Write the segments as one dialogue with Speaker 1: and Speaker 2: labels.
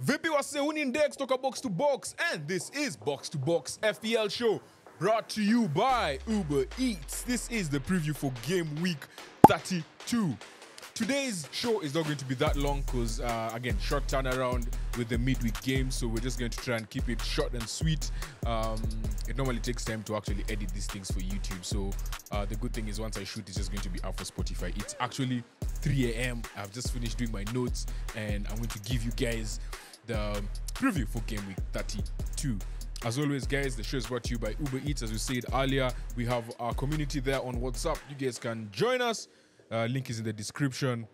Speaker 1: Vipi wase unindex toka Box to Box, and this is BoxtoBox FPL show brought to you by UberEats. This is the preview for Gameweek 32. Today's show is not going to be that long because, again, short turnaround with the midweek game, so we're just going to try and keep it short and sweet. It normally takes time to actually edit these things for YouTube, so the good thing is once I shoot, it's just going to be out for Spotify. It's actually 3 a.m. I've just finished doing my notes, and I'm going to give you guys the preview for Gameweek 32. As always, guys, the show is brought to you by UberEats. As we said earlier, we have our community there on WhatsApp. You guys can join us. Link is in the description.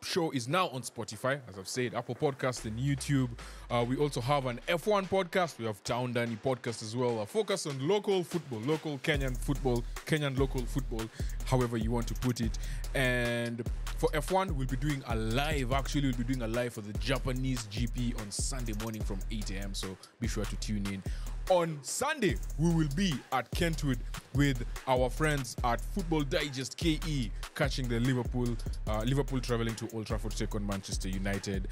Speaker 1: Show is now on Spotify, as I've said, Apple Podcasts and YouTube. We also have an F1 podcast. We have Town Danny podcast as well. A focus on local football, local Kenyan football, Kenyan local football, however you want to put it. And for F1, we'll be doing a live. Actually, we'll be doing a live for the Japanese GP on Sunday morning from 8 a.m. So be sure to tune in. On Sunday, we will be at Kentwood with our friends at Football Digest KE, catching the Liverpool traveling to Old Trafford to take on Manchester United.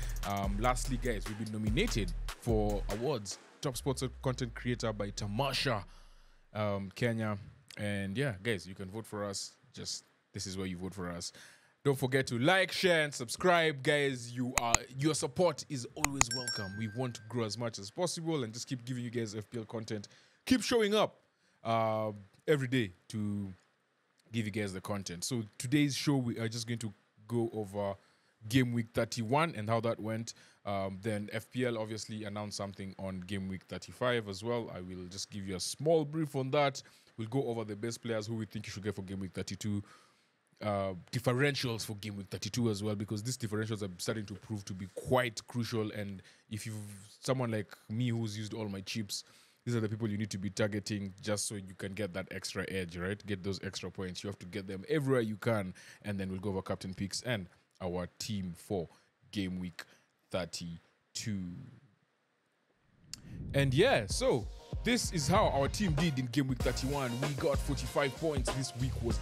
Speaker 1: Lastly, guys, we've been nominated for awards. Top Sports Content Creator by Tamasha, Kenya. And yeah, guys, you can vote for us. This is where you vote for us. Don't forget to like, share, and subscribe, guys. Your support is always welcome. We want to grow as much as possible and just keep giving you guys FPL content. Keep showing up every day to give you guys the content. So today's show, we are just going to go over Game Week 31 and how that went. Then FPL obviously announced something on Game Week 35 as well. I will just give you a small brief on that. We'll go over the best players who we think you should get for Game Week 32. Differentials for Game Week 32 as well, because these differentials are starting to prove to be quite crucial. And if you've someone like me who's used all my chips, these are the people you need to be targeting just so you can get that extra edge, right? Get those extra points. You have to get them everywhere you can. And then we'll go over captain picks and our team for Game Week 32. And yeah, so this is how our team did in Game Week 31. We got 45 points. This week was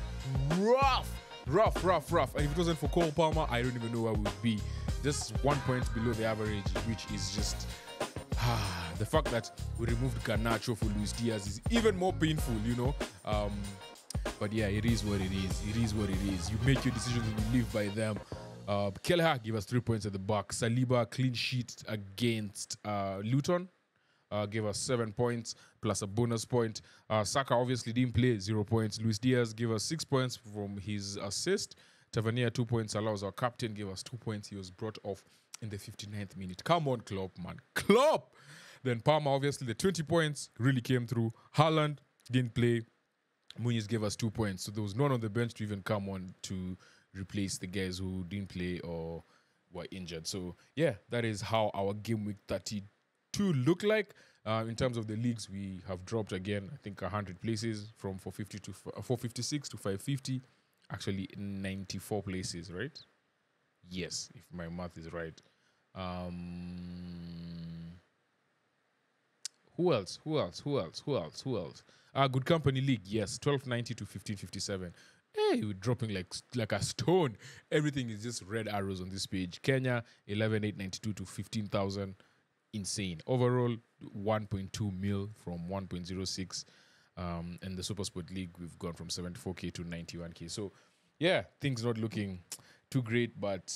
Speaker 1: rough. And if it wasn't for Cole Palmer, I don't even know where we would be. Just 1 point below the average, which is just the fact that we removed Garnacho for Luis Diaz is even more painful, you know. But yeah, it is what it is. It is what it is. You make your decisions and you live by them. Kelleher gave us 3 points at the back. Saliba clean sheet against Luton. Gave us 7 points plus a bonus point. Saka obviously didn't play, 0 points. Luis Diaz gave us 6 points from his assist. Tavernier 2 points. Allows our captain gave us 2 points. He was brought off in the 59th minute. Come on, Klopp, man. Klopp! Then Palmer, obviously, the 20 points really came through. Haaland didn't play. Muniz gave us 2 points. So there was none on the bench to even come on to replace the guys who didn't play or were injured. So yeah, that is how our Game Week 32 look like. In terms of the leagues, we have dropped again, I think 100 places from 450 to 456 to 550. Actually, 94 places, right? Yes, if my math is right. Who else? Good Company League, yes, 1290 to 1557. Hey, we're dropping like a stone. Everything is just red arrows on this page. Kenya, 11892 to 15,000. Insane. Overall, 1.2 mil from 1.06. And the Super Sport League, we've gone from 74k to 91k. So, yeah, things not looking too great, but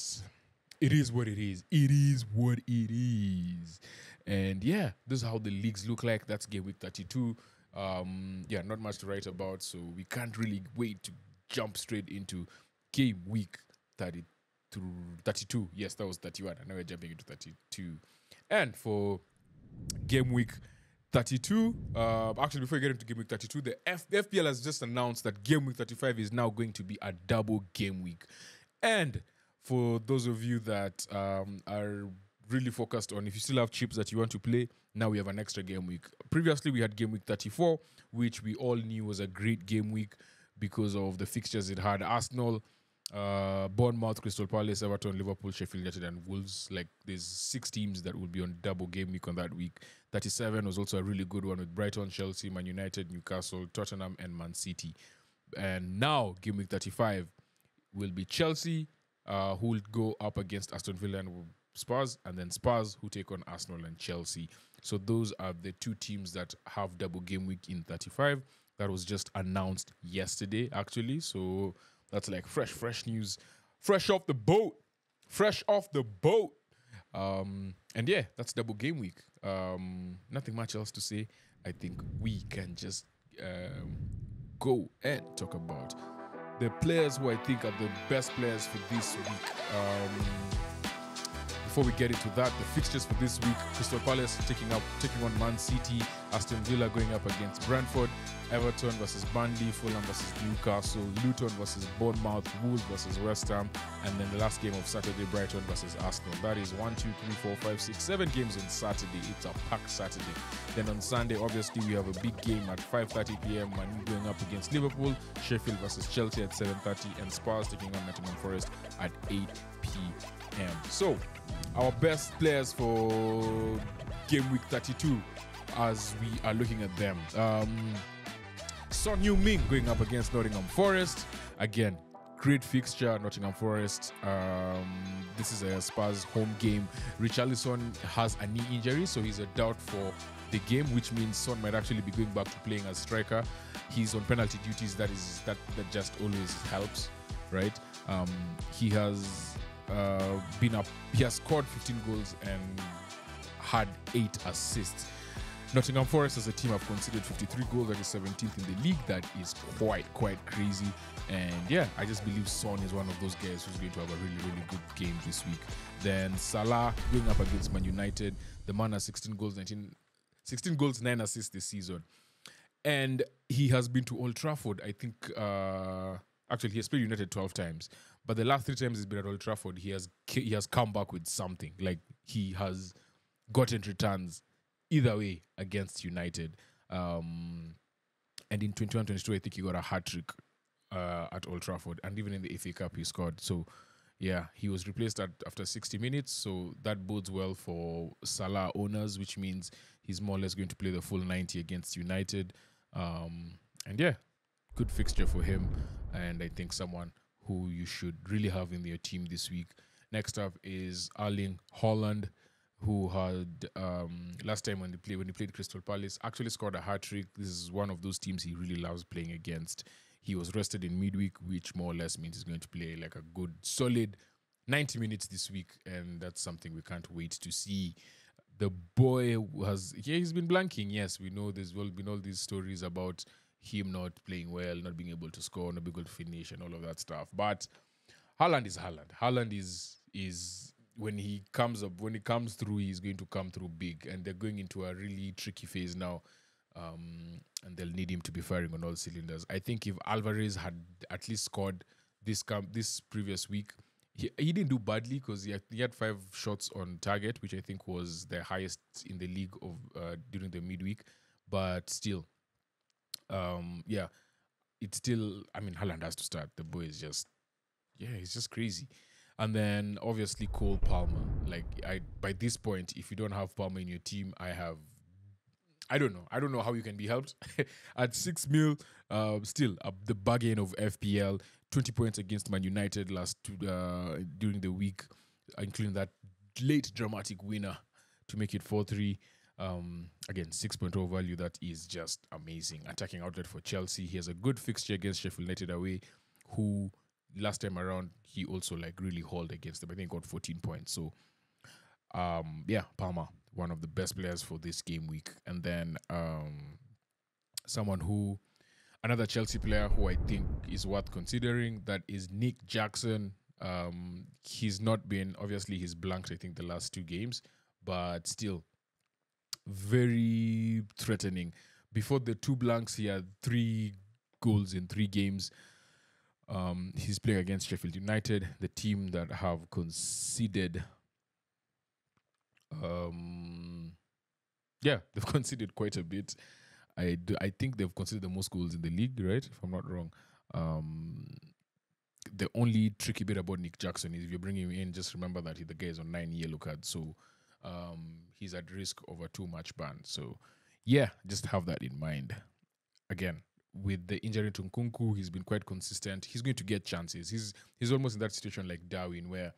Speaker 1: it is what it is. It is what it is. And yeah, this is how the leagues look like. That's Game Week 32. Yeah, not much to write about, so we can't really wait to jump straight into Game Week 32. Yes, that was 31. And now we're jumping into 32. And for Game Week 32, actually, before we get into Game Week 32, the FPL has just announced that Game Week 35 is now going to be a double game week. And for those of you that are really focused on, if you still have chips that you want to play, now we have an extra game week. Previously, we had Game Week 34, which we all knew was a great game week because of the fixtures it had. Arsenal, Bournemouth, Crystal Palace, Everton, Liverpool, Sheffield United, and Wolves. Like, there's 6 teams that will be on double game week on that week. 37 was also a really good one with Brighton, Chelsea, Man United, Newcastle, Tottenham, and Man City. And now, Game Week 35 will be Chelsea, who will go up against Aston Villa and will Spurs, and then Spurs who take on Arsenal and Chelsea. So those are the two teams that have double game week in 35. That was just announced yesterday, actually. So that's like fresh news, fresh off the boat. And yeah, that's double game week. Nothing much else to say. I think we can just go and talk about the players who I think are the best players for this week. Before we get into that, the fixtures for this week: Crystal Palace taking on Man City, Aston Villa going up against Brentford, Everton versus Burnley, Fulham versus Newcastle, Luton versus Bournemouth, Wolves versus West Ham, and then the last game of Saturday, Brighton versus Arsenal. That is 1, 2, 3, 4, 5, 6, 7 games on Saturday. It's a packed Saturday. Then on Sunday, obviously, we have a big game at 5:30 p.m. Man U going up against Liverpool, Sheffield versus Chelsea at 7:30, and Spurs taking on Nottingham Forest at 8 p.m. So, our best players for game week 32 as we are looking at them. Son Heung-min going up against Nottingham Forest. Again, great fixture, Nottingham Forest. This is a Spurs home game. Richarlison has a knee injury, so he's a doubt for the game, which means Son might actually be going back to playing as striker. He's on penalty duties. That just always helps, right? He has he has scored 15 goals and had 8 assists. Nottingham Forest as a team have conceded 53 goals, that is 17th in the league. That is quite crazy. And yeah, I just believe Son is one of those guys who's going to have a really good game this week. Then Salah going up against Man United. The man has 16 goals, 9 assists this season. And he has been to Old Trafford, I think, actually he has played United 12 times. But the last 3 times he's been at Old Trafford, he has come back with something. Like, he has gotten returns either way against United. And in 21-22, I think he got a hat-trick at Old Trafford. And even in the FA Cup, he scored. So, yeah, he was replaced after 60 minutes. So that bodes well for Salah owners, which means he's more or less going to play the full 90 against United. And, yeah, good fixture for him. And I think someone who you should really have in your team this week. Next up is Erling Haaland, who had last time when he played Crystal Palace, actually scored a hat-trick. This is one of those teams he really loves playing against. He was rested in midweek, which more or less means he's going to play like a good, solid 90 minutes this week, and that's something we can't wait to see. The boy he's been blanking. Yes, we know there's been all these stories about him not playing well, not being able to score, not being able to finish, and all of that stuff. But Haaland is Haaland. Haaland is when he comes through, he's going to come through big, and they're going into a really tricky phase now. And they'll need him to be firing on all cylinders. I think if Alvarez had at least scored this previous week, he didn't do badly because he had 5 shots on target, which I think was the highest in the league of during the midweek. But still, it's still. I mean, Haaland has to start. The boy is he's just crazy. And then obviously Cole Palmer. Like, by this point, if you don't have Palmer in your team, I don't know how you can be helped. At 6 mil, still the bargain of FPL. 20 points against Man United during the week, including that late dramatic winner to make it 4-3. Again, 6.0 value. That is just amazing. Attacking outlet for Chelsea. He has a good fixture against Sheffield United away, who last time around he also really hauled against them. I think he got 14 points. So Palmer, one of the best players for this game week. And then another Chelsea player who I think is worth considering, that is Nick Jackson. He's blanked, I think, the last 2 games, but still very threatening. Before the 2 blanks, he had 3 goals in 3 games. He's playing against Sheffield United, the team that have conceded they've conceded quite a bit. I think they've conceded the most goals in the league, right? If I'm not wrong. The only tricky bit about Nick Jackson is if you bring him in, just remember that the guy is on 9 yellow cards, so he's at risk of a 2-match ban. So yeah, just have that in mind. Again, with the injury to Nkunku, he's been quite consistent. He's going to get chances. He's almost in that situation like Darwin, where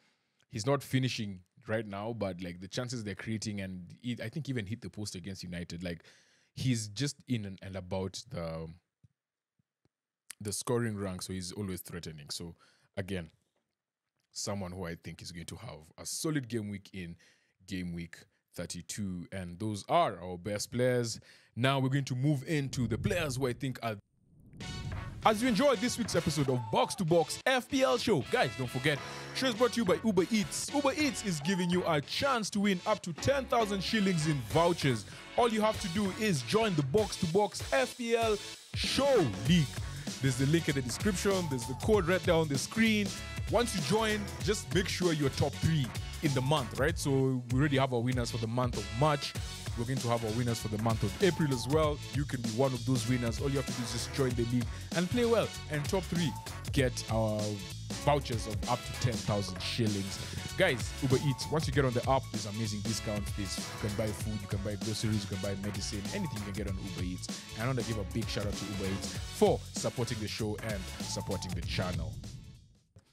Speaker 1: he's not finishing right now, but like the chances they're creating, and I think even hit the post against United. Like he's just in and about the scoring rank, so he's always threatening. So again, someone who I think is going to have a solid game week in game week 32, and those are our best players. Now we're going to move into the players who I think are. As you enjoyed this week's episode of Box to Box FPL Show, guys, don't forget, show is brought to you by UberEats. UberEats is giving you a chance to win up to 10,000 shillings in vouchers. All you have to do is join the Box to Box FPL Show League. There's the link in the description. There's the code right there on the screen. Once you join, just make sure you're top 3 in the month, right? So we already have our winners for the month of March. We're going to have our winners for the month of April as well. You can be one of those winners. All you have to do is just join the league and play well. And top 3 get our vouchers of up to 10,000 shillings. Guys, UberEats, once you get on the app, there's amazing discounts. You can buy food, you can buy groceries, you can buy medicine, anything you can get on UberEats. And I want to give a big shout out to UberEats for supporting the show and supporting the channel.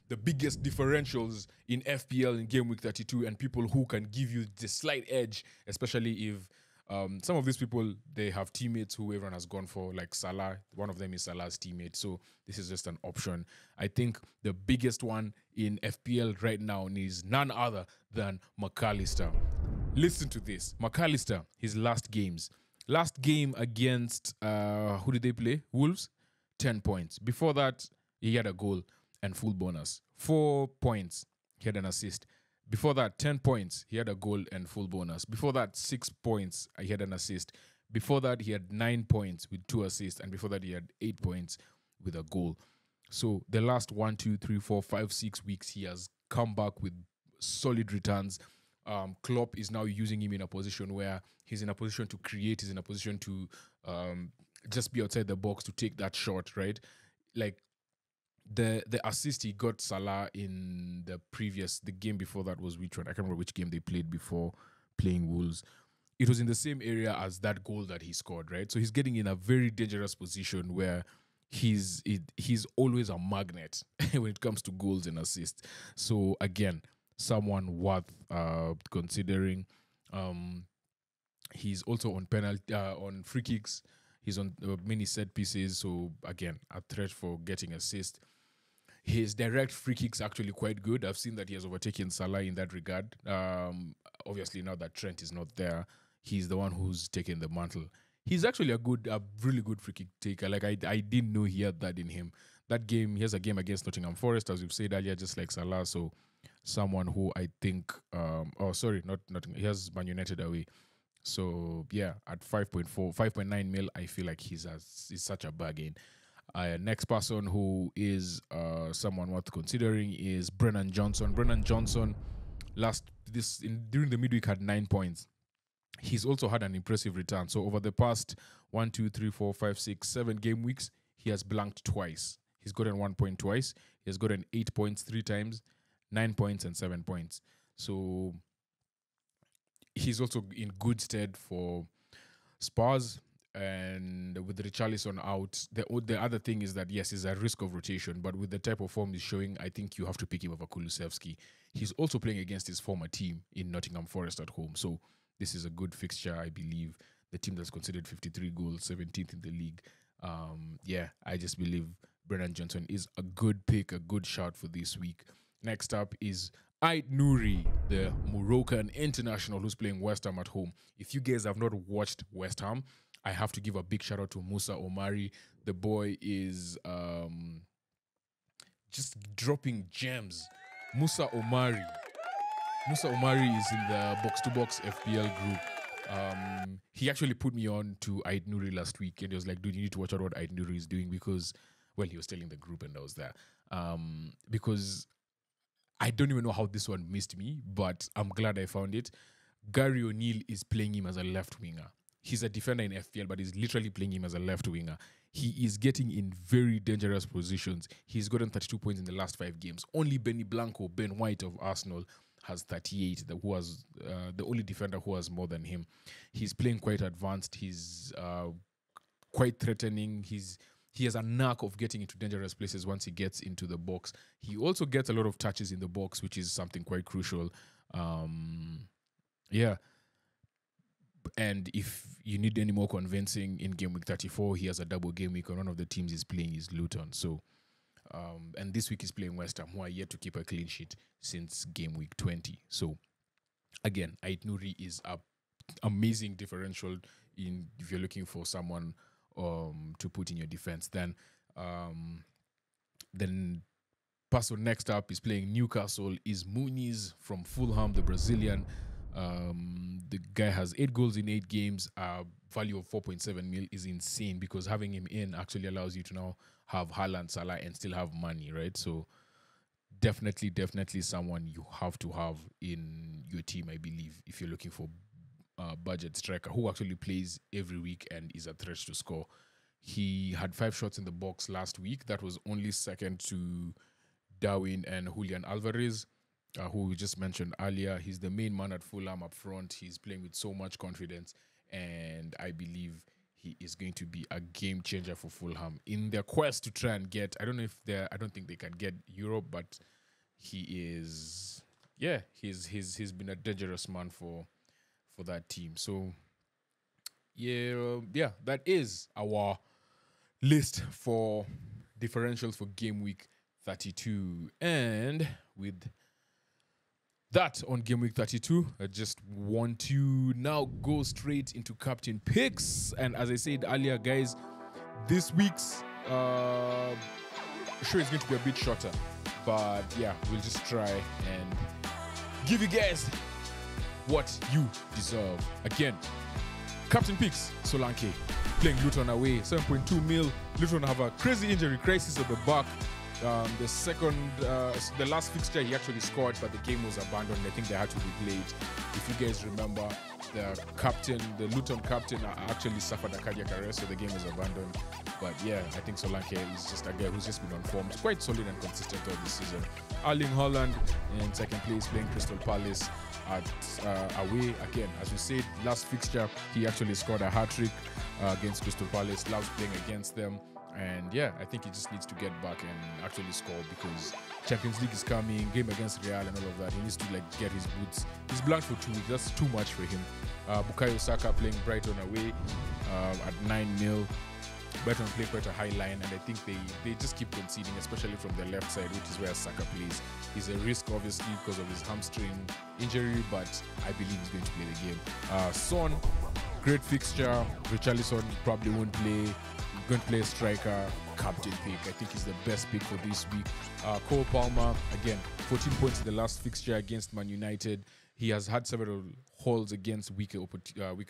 Speaker 1: The biggest differentials in FPL in Game Week 32, and people who can give you the slight edge, especially if some of these people, they have teammates who everyone has gone for, like Salah. One of them is Salah's teammate, so this is just an option. I think the biggest one in FPL right now is none other than MacAllister. Listen to this. MacAllister, his last games. Last game against, who did they play? Wolves? 10 points. Before that, he had a goal and full bonus. 4 points, he had an assist. Before that, 10 points, he had a goal and full bonus. Before that, 6 points, he had an assist. Before that, he had 9 points with 2 assists. And before that, he had 8 points with a goal. So the last 1, 2, 3, 4, 5, 6 weeks, he has come back with solid returns. Klopp is now using him in a position where he's in a position to create, he's in a position to just be outside the box to take that shot, right? Like, the assist he got Salah in the game before that was which one? I can't remember which game they played before playing Wolves. It was in the same area as that goal that he scored, right? So he's getting in a very dangerous position where he's always a magnet when it comes to goals and assists. So again, someone worth considering. He's also on on free kicks. He's on many set pieces. So again, a threat for getting assist. His direct free kicks actually quite good. I've seen that he has overtaken Salah in that regard. Obviously, now that Trent is not there, he's the one who's taken the mantle. He's actually a really good free kick taker. Like I didn't know he had that in him. That game, he has a game against Nottingham Forest, as we've said earlier, just like Salah. So someone who I think, not Nottingham. He has Man United away. So yeah, at 5.9 mil, I feel like he's such a bargain. Next person who is someone worth considering is Brennan Johnson. Brennan Johnson, during the midweek had 9 points. He's also had an impressive return. So over the past 1, 2, 3, 4, 5, 6, 7 game weeks, he has blanked twice. He's gotten 1 point twice. He has gotten 8 points 3 times, 9 points and 7 points. So he's also in good stead for Spurs. And with Richarlison out, the other thing is that, yes, he's at risk of rotation, but with the type of form he's showing, I think you have to pick him over Kulusevski. He's also playing against his former team in Nottingham Forest at home. So this is a good fixture, I believe. The team that's considered 53 goals, 17th in the league. I just believe Brennan Johnson is a good pick, a good shout for this week. Next up is Ait-Nouri, the Moroccan international who's playing West Ham at home. If you guys have not watched West Ham, I have to give a big shout out to Moussa Omari. The boy is just dropping gems. Moussa Omari is in the Box2Box FPL group. He actually put me on to Ait-Nouri last week, and he was like, dude, you need to watch out what Ait-Nouri is doing, because, well, he was telling the group and I was there. Because I don't even know how this one missed me, but I'm glad I found it. Gary O'Neill is playing him as a left winger. He's a defender in FPL, but he's literally playing him as a left winger. He is getting in very dangerous positions. He's gotten 32 points in the last 5 games. Only Ben White of Arsenal has 38, who was the only defender who has more than him. He's playing quite advanced. He's quite threatening. He has a knack of getting into dangerous places once he gets into the box. He also gets a lot of touches in the box, which is something quite crucial. Yeah. And if you need any more convincing in game week 34, he has a double game week, and one of the teams he's playing is Luton. So, and this week he's playing West Ham, who are yet to keep a clean sheet since game week 20. So, again, Ait-Nouri is a amazing differential if you're looking for someone to put in your defense. Then person next up is playing Newcastle is Muniz from Fulham, the Brazilian. The guy has 8 goals in 8 games. Value of 4.7 mil is insane because having him in actually allows you to now have Haaland, Salah, and still have money, right? So definitely someone you have to have in your team, I believe, if you're looking for budget striker who actually plays every week and is a threat to score. He had 5 shots in the box last week. That was only second to Darwin and Julian Alvarez, who we just mentioned earlier. He's the main man at Fulham up front. He's playing with so much confidence, and I believe he is going to be a game changer for Fulham in their quest to try and get, I don't think they can get Europe, but he is, he's been a dangerous man for that team. So that is our list for differentials for game week 32. And with that on game week 32, I just want to now go straight into captain picks. And as I said earlier, guys, this week's show is going to be a bit shorter, but yeah, we'll just try and give you guys what you deserve. Again, captain picks, Solanke playing Luton away, 7.2 mil. Luton have a crazy injury crisis at the back. The last fixture he actually scored, but the game was abandoned. I think they had to replay it. If you guys remember, the Luton captain actually suffered a cardiac arrest, so the game was abandoned. But yeah, I think Solanke is just a guy who's just been on form. He's quite solid and consistent all this season. Erling Haaland in second place, playing Crystal Palace at away. Again, as we said, last fixture he actually scored a hat-trick against Crystal Palace. Loves playing against them. And yeah, I think he just needs to get back and actually score because Champions League is coming, game against Real and all of that. He needs to get his boots. He's blank for 2 weeks. That's too much for him. Bukayo Saka playing Brighton away at 9 mil. Brighton play quite a high line, and I think they just keep conceding, especially from the left side, which is where Saka plays. He's a risk, obviously, because of his hamstring injury, but I believe he's going to play the game. Son, great fixture. Richarlison probably won't play. Going to play a striker, captain pick. I think he's the best pick for this week. Cole Palmer, again, 14 points in the last fixture against Man United. He has had several hauls against weaker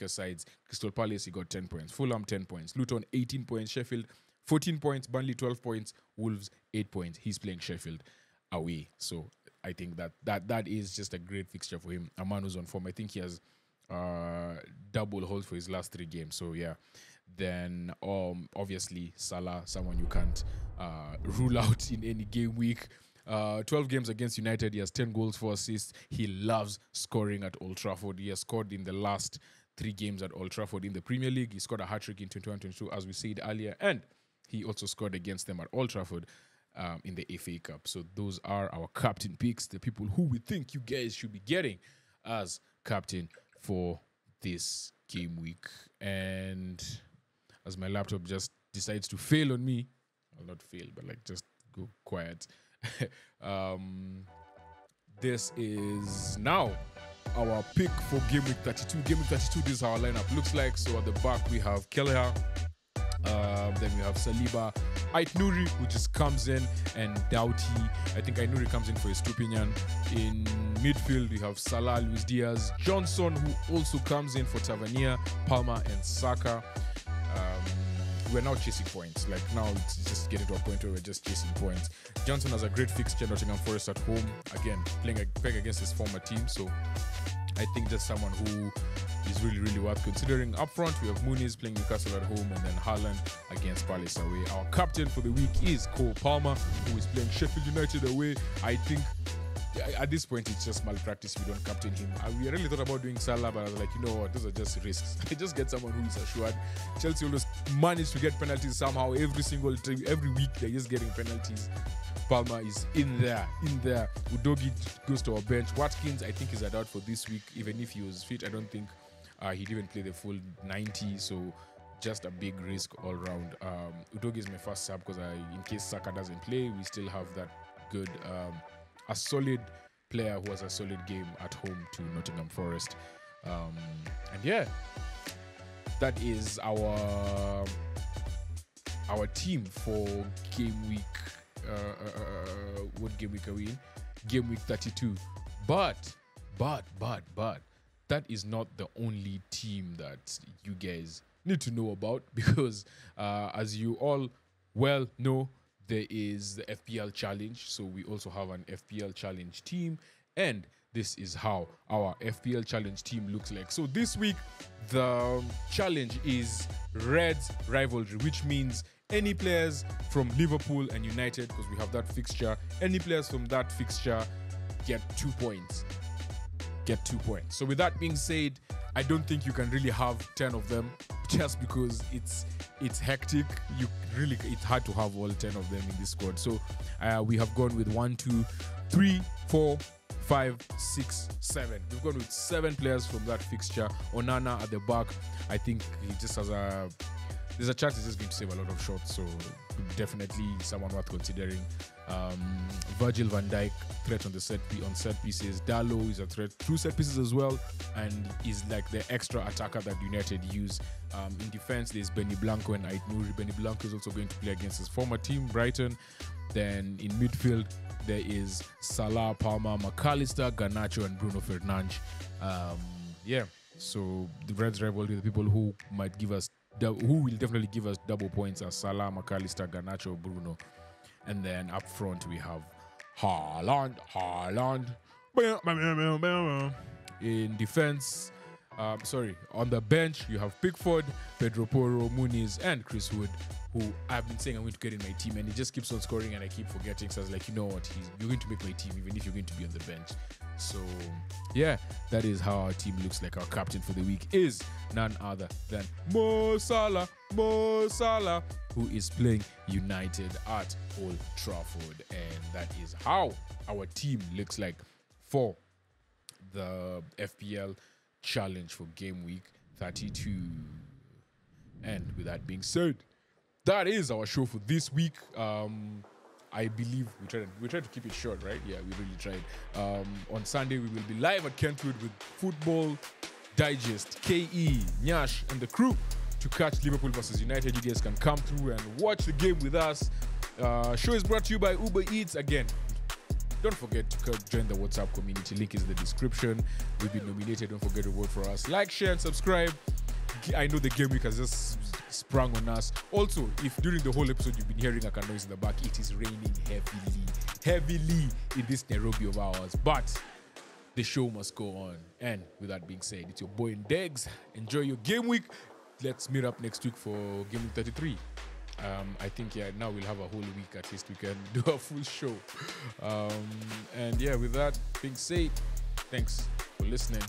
Speaker 1: sides. Crystal Palace, he got 10 points. Fulham, 10 points. Luton, 18 points. Sheffield, 14 points. Burnley, 12 points. Wolves, 8 points. He's playing Sheffield away. So I think that is just a great fixture for him. A man who's on form. I think he has double hauls for his last 3 games. So yeah. Then obviously Salah, someone you can't rule out in any game week. 12 games against United, he has 10 goals, 4 assists. He loves scoring at Old Trafford. He has scored in the last 3 games at Old Trafford in the Premier League. He scored a hat-trick in 21-22, as we said earlier, and he also scored against them at Old Trafford in the FA Cup. So those are our captain picks, the people who we think you guys should be getting as captain for this game week. And as my laptop just decides to fail on me, well, not fail, but just go quiet. This is now our pick for game week 32. Game week 32, this is how our lineup looks like. So at the back we have Kelleher, then we have Saliba, Ait-Nouri, who just comes in, and Doughty. I think Ait-Nouri comes in for his Stupinian. In midfield we have Salah, Luis Diaz, Johnson, who also comes in for Tavernier, Palmer, and Saka. We're now chasing points. Now it's just getting to a point where we're just chasing points. Johnson has a great fixture, Nottingham Forest at home. Again, playing against his former team. So I think that's someone who is really, really worth considering. Up front, we have Muniz playing Newcastle at home, and then Haaland against Palace away. Our captain for the week is Cole Palmer, who is playing Sheffield United away. I think at this point, it's just malpractice. We don't captain him. We really thought about doing Salah, but I was like, you know what? Those are just risks. Just get someone who is assured. Chelsea always manage to get penalties somehow every week. They're just getting penalties. Palmer is in there. Udogi goes to our bench. Watkins, I think, is out for this week. Even if he was fit, I don't think he'd even play the full 90. So just a big risk all round. Udogi is my first sub because in case Saka doesn't play, we still have that good, a solid player who has a solid game at home to Nottingham Forest. And yeah, that is our team for game week. What game week are we in? Game week 32. But that is not the only team that you guys need to know about, because as you all well know, there is the FPL challenge. So we also have an FPL challenge team, and this is how our FPL challenge team looks like. So this week the challenge is Reds Rivalry, which means any players from Liverpool and United, because we have that fixture, any players from that fixture get 2 points. So with that being said, I don't think you can really have 10 of them, just because it's hectic. It's hard to have all 10 of them in this squad. So we have gone with 1, 2, 3, 4, 5, 6, 7. We've gone with 7 players from that fixture. Onana at the back, I think he just has there's a chance he's just going to save a lot of shots, so definitely someone worth considering. Virgil van Dijk, threat on set pieces. Dalot is a threat through set pieces as well, and is like the extra attacker that United use. In defense, there's Benny Blanco and Ait-Nouri. Benny Blanco is also going to play against his former team, Brighton. Then in midfield, there is Salah, Palmer, MacAllister, Garnacho, and Bruno Fernandes. So the Reds Rivalry, the people who might give us, who will definitely give us double points, are Salah, MacAllister, Garnacho, Bruno. And then up front we have Haaland. In defense, on the bench you have Pickford, Pedro Porro, Muniz, and Chris Wood, who I've been saying I'm going to get in my team, and he just keeps on scoring and I keep forgetting. So I was like, you know what, you're going to make my team even if you're going to be on the bench. So yeah, that is how our team looks like. Our captain for the week is none other than Mo Salah, who is playing United at Old Trafford. And that is how our team looks like for the FPL challenge for game week 32. And with that being said, that is our show for this week. I believe we tried to keep it short, right? Yeah, we really tried. On Sunday, we will be live at Kentwood with Football Digest, KE, Nyash, and the crew to catch Liverpool versus United. You guys can come through and watch the game with us. Show is brought to you by UberEats. Again, don't forget to join the WhatsApp community. Link is in the description. We've been nominated. Don't forget to vote for us. Like, share, and subscribe. I know the game week has just sprung on us. Also, if during the whole episode you've been hearing like a noise in the back, it is raining heavily in this Nairobi of ours. But the show must go on. And with that being said, it's your boy Ndegs. Enjoy your game week. Let's meet up next week for game week 33. I think now we'll have a whole week at least. We can do a full show. And yeah, with that being said, thanks for listening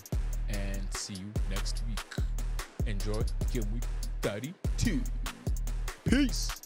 Speaker 1: and see you next week. Enjoy game week 32. Peace.